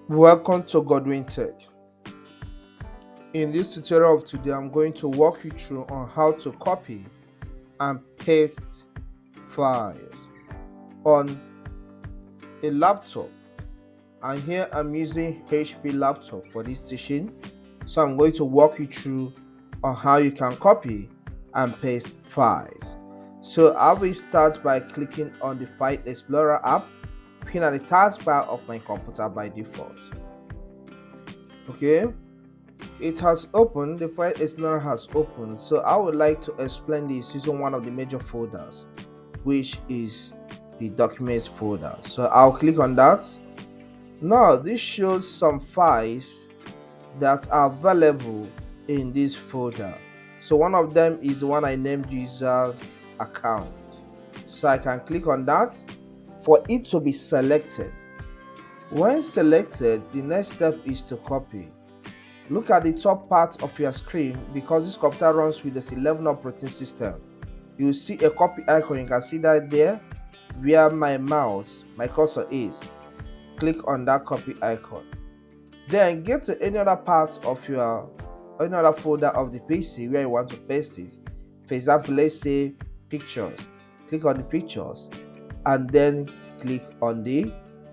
Welcome to Godwin Tech. In this tutorial of today, I'm going to walk you through on how to copy and paste files on a laptop. And here I'm using HP laptop for this teaching. So I'm going to walk you through on how you can copy and paste files. So I will start by clicking on the File Explorer app, pin at the taskbar of my computer by default. Okay. It has opened, the File Explorer has opened, so I would like to explain this using one of the major folders, which is the Documents folder. So I'll click on that. Now this shows some files that are available in this folder. So one of them is the one I named Users Account. So I can click on that for it to be selected. When selected, the next step is to copy. Look at the top part of your screen. Because this computer runs with the 11 operating system, you will see a copy icon. You can see that there where my cursor is. Click on that copy icon. Then get to any other part of any other folder of the PC where you want to paste it. For example, let's say pictures. Click on the pictures and then click on the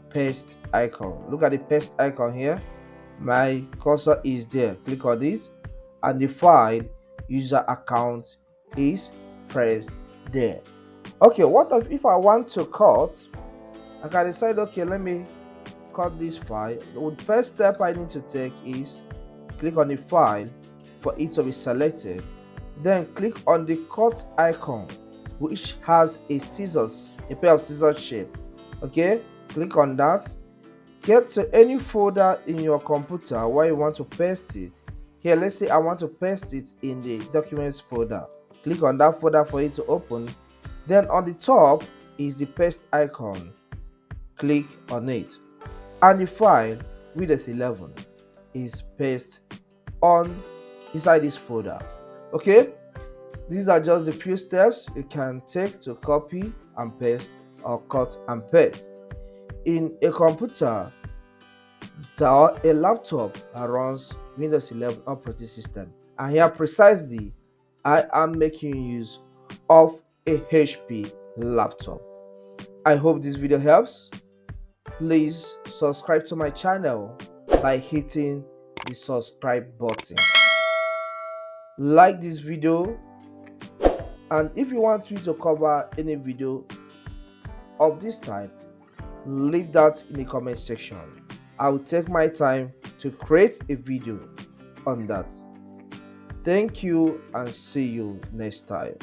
paste icon. Look at the paste icon here. My cursor is there. Click on this and the file user account is pressed there. Okay, what if I want to cut? I can decide, okay, let me cut this file. The first step I need to take is click on the file for it to be selected. Then click on the cut icon, which has a pair of scissors shape. Okay, click on that. Get to any folder in your computer where you want to paste it. Here, let's say I want to paste it in the Documents folder. Click on that folder for it to open. Then on the top is the paste icon. Click on it. And the file Windows 11 is pasted inside this folder. Okay, these are just the few steps you can take to copy and paste or cut and paste in a computer or a laptop that runs Windows 11 operating system. And here precisely I am making use of a HP laptop. I hope this video helps. Please subscribe to my channel by hitting the subscribe button. Like this video, and if you want me to cover any video of this type, leave that in the comment section. I will take my time to create a video on that. Thank you and see you next time.